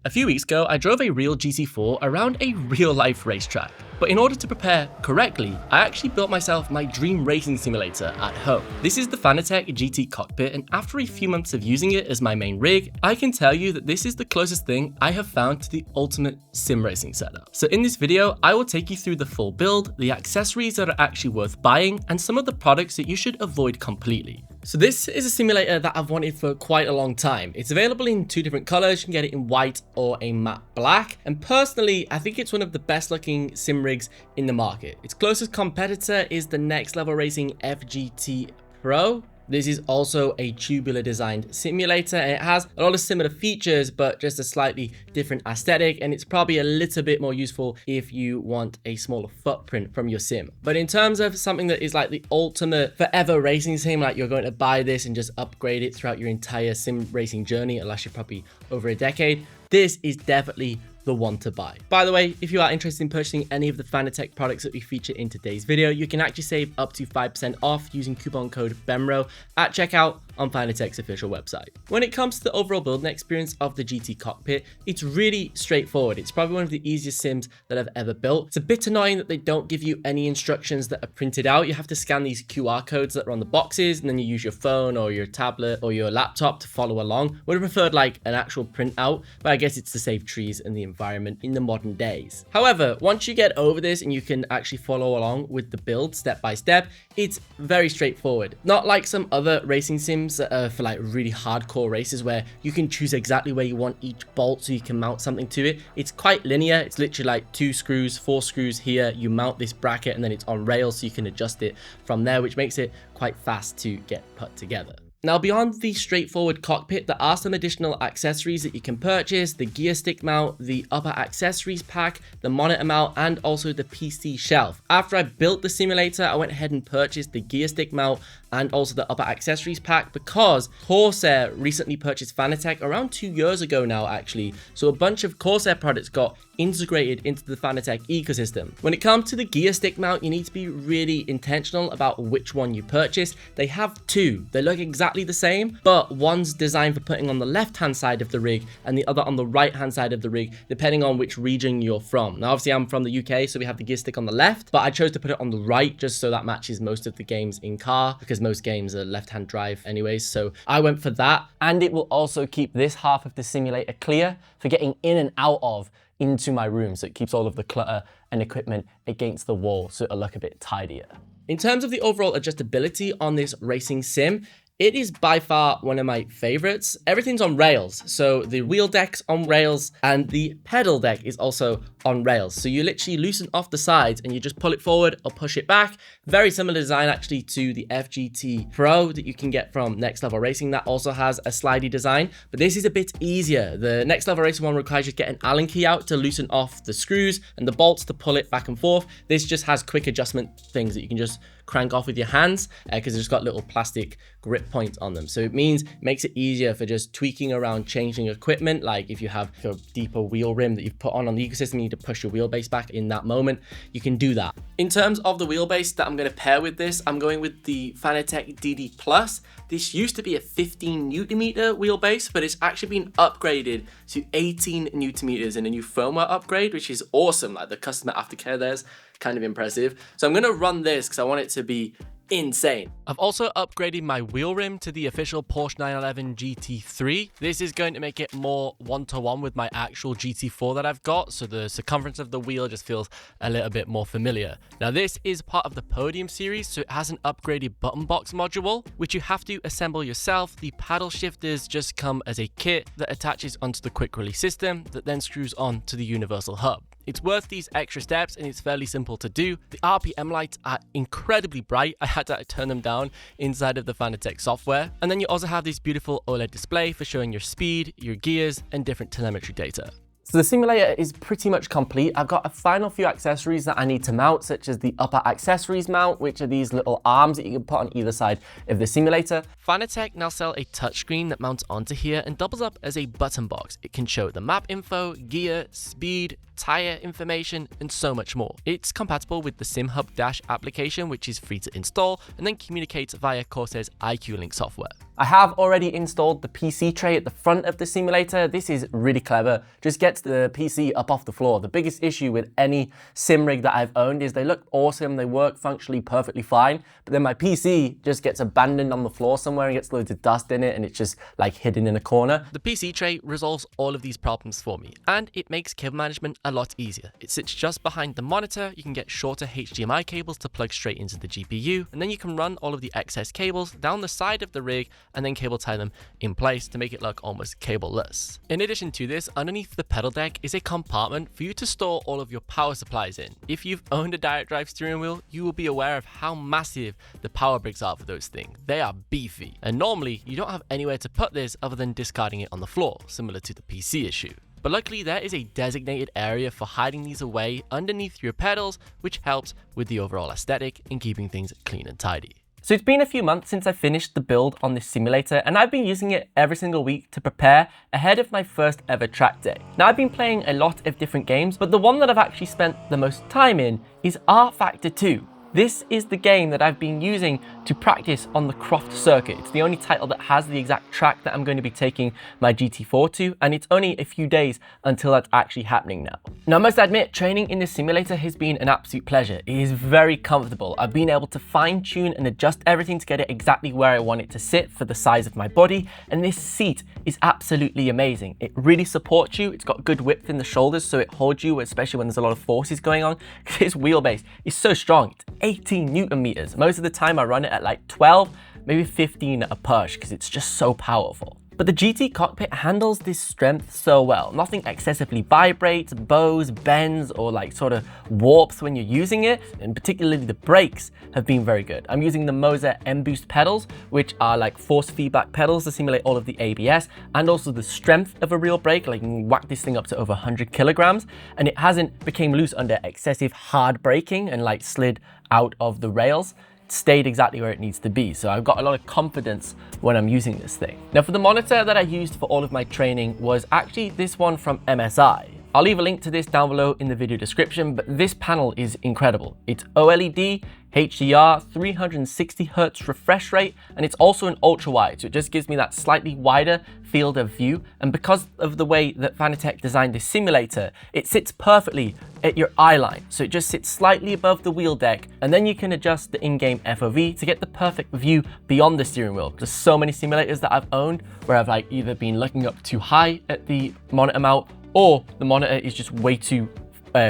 A few weeks ago, I drove a real GT4 around a real-life racetrack. But in order to prepare correctly, I actually built myself my dream racing simulator at home. This is the Fanatec GT Cockpit, and after a few months of using it as my main rig, I can tell you that this is the closest thing I have found to the ultimate sim racing setup. So in this video, I will take you through the full build, the accessories that are actually worth buying, and some of the products that you should avoid completely. So this is a simulator that I've wanted for quite a long time. It's available in two different colors. You can get it in white or a matte black. And personally, I think it's one of the best looking sim rigs in the market. Its closest competitor is the Next Level Racing FGT Pro. This is also a tubular designed simulator, and it has a lot of similar features, but just a slightly different aesthetic, and it's probably a little bit more useful if you want a smaller footprint from your sim. But in terms of something that is like the ultimate forever racing sim, like you're going to buy this and just upgrade it throughout your entire sim racing journey, unless you're probably over a decade, this is definitely the one to buy. By the way, if you are interested in purchasing any of the Fanatec products that we feature in today's video, you can actually save up to 5% off using coupon code BEMRO at checkout on Fanatec's official website. When it comes to the overall building experience of the GT Cockpit, it's really straightforward. It's probably one of the easiest sims that I've ever built. It's a bit annoying that they don't give you any instructions that are printed out. You have to scan these QR codes that are on the boxes, and then you use your phone or your tablet or your laptop to follow along. Would have preferred like an actual printout, but I guess it's to save trees and the environment in the modern days. However, once you get over this and you can actually follow along with the build step by step, it's very straightforward. Not like some other racing sims that are for like really hardcore races where you can choose exactly where you want each bolt so you can mount something to it. It's quite linear. It's literally like 2 screws, 4 screws here. You mount this bracket and then it's on rails so you can adjust it from there, which makes it quite fast to get put together. Now, beyond the straightforward cockpit, there are some additional accessories that you can purchase: the gear stick mount, the upper accessories pack, the monitor mount, and also the PC shelf. After I built the simulator, I went ahead and purchased the gear stick mount and also the upper accessories pack because Corsair recently purchased Fanatec around 2 years ago now, actually. So a bunch of Corsair products got integrated into the Fanatec ecosystem. When it comes to the gear stick mount, you need to be really intentional about which one you purchase. They have two. They look exactly the same, but one's designed for putting on the left-hand side of the rig and the other on the right-hand side of the rig, depending on which region you're from. Now, obviously, I'm from the UK, so we have the gear stick on the left, but I chose to put it on the right just so that matches most of the games in car, because most games are left-hand drive anyways. So I went for that, and it will also keep this half of the simulator clear for getting in and out of into my room, so it keeps all of the clutter and equipment against the wall so it'll look a bit tidier. In terms of the overall adjustability on this racing sim, it is by far one of my favorites. Everything's on rails. So the wheel deck's on rails and the pedal deck is also on rails. So you literally loosen off the sides and you just pull it forward or push it back. Very similar design actually to the FGT Pro that you can get from Next Level Racing. That also has a slidey design, but this is a bit easier. The Next Level Racing one requires you to get an Allen key out to loosen off the screws and the bolts to pull it back and forth. This just has quick adjustment things that you can just crank off with your hands because it's just got little plastic grip points on them. So it makes it easier for just tweaking around, changing equipment. Like if you have a deeper wheel rim that you've put on the ecosystem, you need to push your wheelbase back in that moment, you can do that. In terms of the wheelbase that I'm going to pair with this, I'm going with the Fanatec DD Plus. This used to be a 15 Newton meter wheelbase, but it's actually been upgraded to 18 Newton meters in a new firmware upgrade, which is awesome. Like the customer aftercare there's kind of impressive. So I'm going to run this because I want it to be insane. I've also upgraded my wheel rim to the official Porsche 911 GT3. This is going to make it more one-to-one with my actual GT4 that I've got, so the circumference of the wheel just feels a little bit more familiar. Now, this is part of the Podium series, so it has an upgraded button box module, which you have to assemble yourself. The paddle shifters just come as a kit that attaches onto the quick release system that then screws on to the universal hub. It's worth these extra steps and it's fairly simple to do. The RPM lights are incredibly bright. I had to turn them down inside of the Fanatec software. And then you also have this beautiful OLED display for showing your speed, your gears, and different telemetry data. So the simulator is pretty much complete. I've got a final few accessories that I need to mount, such as the upper accessories mount, which are these little arms that you can put on either side of the simulator. Fanatec now sell a touchscreen that mounts onto here and doubles up as a button box. It can show the map info, gear, speed, tire information, and so much more. It's compatible with the SimHub Dash application, which is free to install, and then communicates via Corsair's IQ Link software. I have already installed the PC tray at the front of the simulator. This is really clever. Just gets the PC up off the floor. The biggest issue with any sim rig that I've owned is they look awesome, they work functionally perfectly fine, but then my PC just gets abandoned on the floor somewhere and gets loads of dust in it, and it's just like hidden in a corner. The PC tray resolves all of these problems for me, and it makes cable management a lot easier. It sits just behind the monitor. You can get shorter HDMI cables to plug straight into the GPU, and then you can run all of the excess cables down the side of the rig and then cable tie them in place to make it look almost cableless. In addition to this, underneath the pedal deck is a compartment for you to store all of your power supplies in. If you've owned a direct drive steering wheel, you will be aware of how massive the power bricks are for those things. They are beefy, and normally you don't have anywhere to put this other than discarding it on the floor, similar to the PC issue. But luckily there is a designated area for hiding these away underneath your pedals, which helps with the overall aesthetic and keeping things clean and tidy. So it's been a few months since I finished the build on this simulator, and I've been using it every single week to prepare ahead of my first ever track day. Now I've been playing a lot of different games, but the one that I've actually spent the most time in is rFactor 2. This is the game that I've been using to practice on the Croft Circuit. It's the only title that has the exact track that I'm going to be taking my GT4 to, and it's only a few days until that's actually happening now. Now, I must admit, training in this simulator has been an absolute pleasure. It is very comfortable. I've been able to fine tune and adjust everything to get it exactly where I want it to sit for the size of my body, and this seat is absolutely amazing. It really supports you. It's got good width in the shoulders, so it holds you, especially when there's a lot of forces going on. This wheelbase is so strong. It's 18 Newton meters. Most of the time I run it at like 12, maybe 15 at a push because it's just so powerful. But the GT Cockpit handles this strength so well. Nothing excessively vibrates, bows, bends, or like sort of warps when you're using it, and particularly the brakes have been very good. I'm using the Moser M-Boost pedals, which are like force feedback pedals to simulate all of the ABS and also the strength of a real brake. Like you can whack this thing up to over 100 kilograms, and it hasn't become loose under excessive hard braking and like slid out of the rails. Stayed exactly where it needs to be. So I've got a lot of confidence when I'm using this thing. Now for the monitor that I used for all of my training was actually this one from MSI. I'll leave a link to this down below in the video description, but this panel is incredible. It's OLED, HDR, 360 Hz refresh rate, and it's also an ultra wide, so it just gives me that slightly wider field of view. And because of the way that Fanatec designed this simulator, it sits perfectly at your eye line. So it just sits slightly above the wheel deck, and then you can adjust the in-game FOV to get the perfect view beyond the steering wheel. There's so many simulators that I've owned where I've like either been looking up too high at the monitor mount, or the monitor is just way too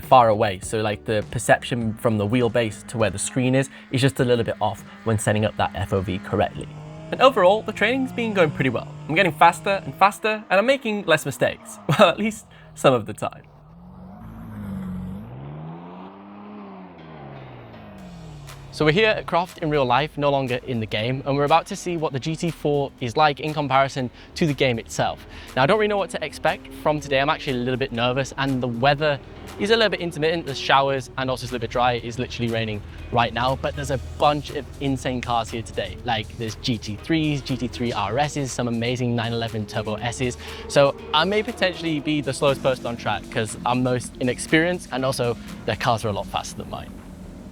far away. So like the perception from the wheelbase to where the screen is just a little bit off when setting up that FOV correctly. And overall, the training's been going pretty well. I'm getting faster and faster, and I'm making less mistakes. Well, at least some of the time. So we're here at Croft in real life, no longer in the game, and we're about to see what the GT4 is like in comparison to the game itself. Now, I don't really know what to expect from today. I'm actually a little bit nervous, and the weather is a little bit intermittent. There's showers and also it's a little bit dry. It's literally raining right now, but there's a bunch of insane cars here today. Like there's GT3s, GT3 RSs, some amazing 911 Turbo S's. So I may potentially be the slowest person on track because I'm most inexperienced, and also their cars are a lot faster than mine.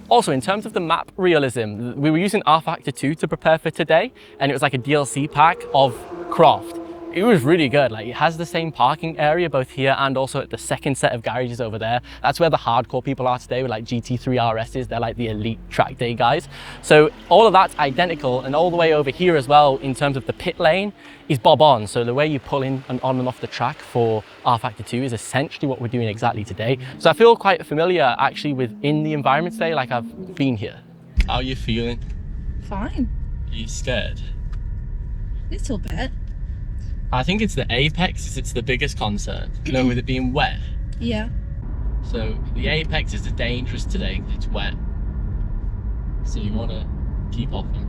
Also, in terms of the map realism, we were using rFactor 2 to prepare for today, and it was like a DLC pack of Croft. It was really good. Like, it has the same parking area both here and also at the second set of garages over there. That's where the hardcore people are today with like GT3 RSs. They're like the elite track day guys. So all of that's identical, and all the way over here as well in terms of the pit lane is bob on. So the way you pull in and on and off the track for rFactor 2 is essentially what we're doing exactly today. So I feel quite familiar actually within the environment today, like I've been here. How are you feeling? Fine. Are you scared? A little bit. I think it's the apex, it's the biggest concern. You know, with it being wet. Yeah. So the apex is dangerous today because it's wet. So you want to keep off them.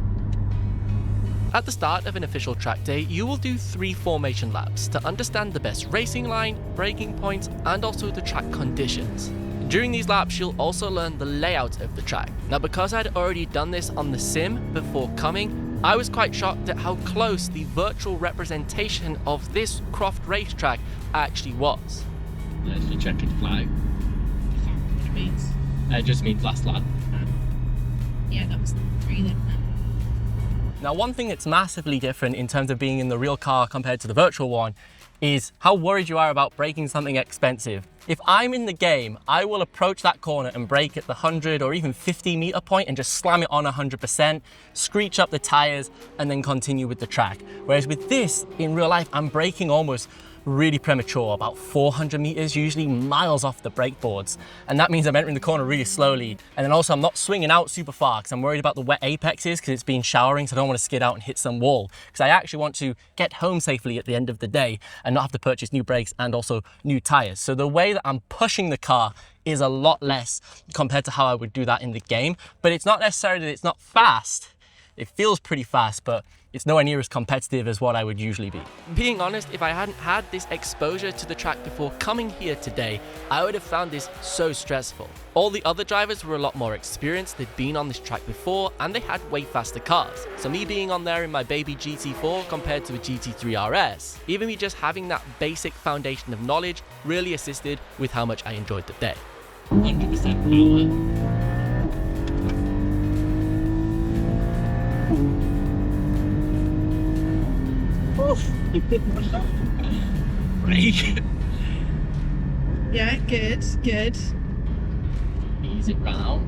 At the start of an official track day, you will do 3 formation laps to understand the best racing line, braking points, and also the track conditions. During these laps, you'll also learn the layout of the track. Now, because I'd already done this on the sim before coming, I was quite shocked at how close the virtual representation of this Croft racetrack actually was. There's your checkered flag. What it means. It just means last lap. Yeah, that was 3 then. Now, one thing that's massively different in terms of being in the real car compared to the virtual one is how worried you are about braking something expensive. If I'm in the game, I will approach that corner and brake at the 100 or even 50 meter point and just slam it on 100%, screech up the tires, and then continue with the track. Whereas with this, in real life, I'm braking almost really premature, about 400 meters, usually miles off the brake boards. And that means I'm entering the corner really slowly. And then also I'm not swinging out super far because I'm worried about the wet apexes because it's been showering, so I don't want to skid out and hit some wall. Because I actually want to get home safely at the end of the day and not have to purchase new brakes and also new tires. So the way that I'm pushing the car is a lot less compared to how I would do that in the game. But it's not necessarily that it's not fast. It feels pretty fast, but it's nowhere near as competitive as what I would usually be. Being honest, if I hadn't had this exposure to the track before coming here today, I would have found this so stressful. All the other drivers were a lot more experienced, they'd been on this track before, and they had way faster cars. So me being on there in my baby GT4 compared to a GT3 RS, even me just having that basic foundation of knowledge really assisted with how much I enjoyed the day. 100% power. Brake. Yeah, good, good. Ease it round.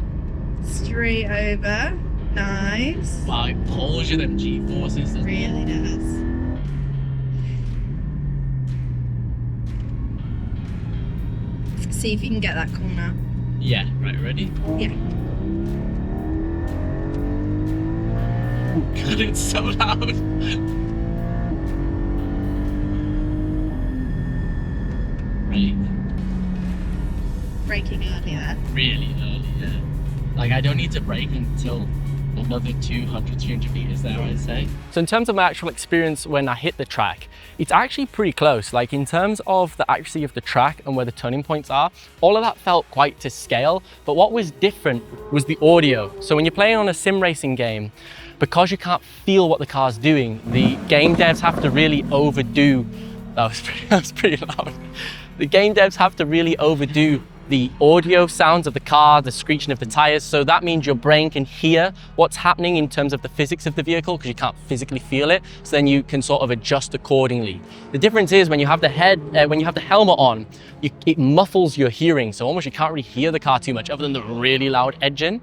Straight over. Nice. Wow, it pulls you them G-forces. Really does. See if you can get that corner. Yeah, right, ready? Yeah. God, it's so loud. Brake. Braking early there. Really early, yeah. Like, I don't need to brake until another 200, 300 meters there, I'd say. So in terms of my actual experience when I hit the track, it's actually pretty close. Like in terms of the accuracy of the track and where the turning points are, all of that felt quite to scale. But what was different was the audio. So when you're playing on a sim racing game, because you can't feel what the car's doing, the game devs have to really overdo, that was pretty loud. The game devs have to really overdo the audio sounds of the car, the screeching of the tires. So that means your brain can hear what's happening in terms of the physics of the vehicle because you can't physically feel it. So then you can sort of adjust accordingly. The difference is when you have the helmet on, it muffles your hearing. So almost you can't really hear the car too much other than the really loud engine.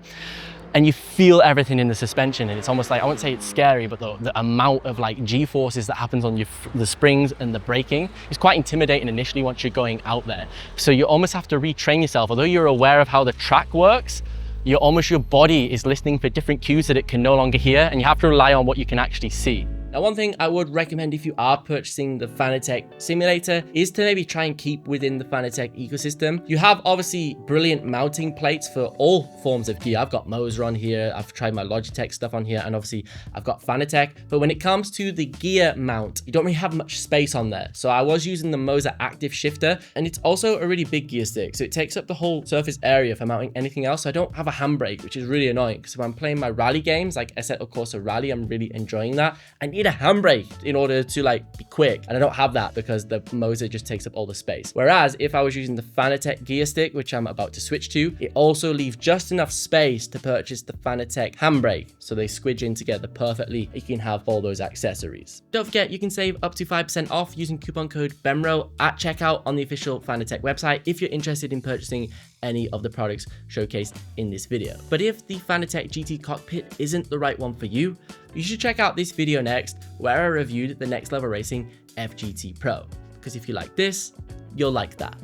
And you feel everything in the suspension, and it's almost like, I won't say it's scary, but the amount of like G-forces that happens on the springs and the braking is quite intimidating initially once you're going out there. So you almost have to retrain yourself. Although you're aware of how the track works, your body is listening for different cues that it can no longer hear, and you have to rely on what you can actually see. Now, one thing I would recommend if you are purchasing the Fanatec simulator is to maybe try and keep within the Fanatec ecosystem. You have obviously brilliant mounting plates for all forms of gear. I've got Moser on here, I've tried my Logitech stuff on here, and obviously I've got Fanatec. But when it comes to the gear mount, you don't really have much space on there. So I was using the Moser Active Shifter, and it's also a really big gear stick. So it takes up the whole surface area for mounting anything else. So I don't have a handbrake, which is really annoying because if I'm playing my rally games, like Assetto Corsa Rally, I'm really enjoying that. I need a handbrake in order to like be quick, and I don't have that because the Moser just takes up all the space. Whereas if I was using the Fanatec gear stick, which I'm about to switch to, it also leaves just enough space to purchase the Fanatec handbrake, so they squidge in together perfectly. You can have all those accessories. Don't forget, you can save up to 5% off using coupon code BEMRO at checkout on the official Fanatec website if you're interested in purchasing any of the products showcased in this video. But if the Fanatec GT Cockpit isn't the right one for you, you should check out this video next, where I reviewed the Next Level Racing FGT Pro. Because if you like this, you'll like that.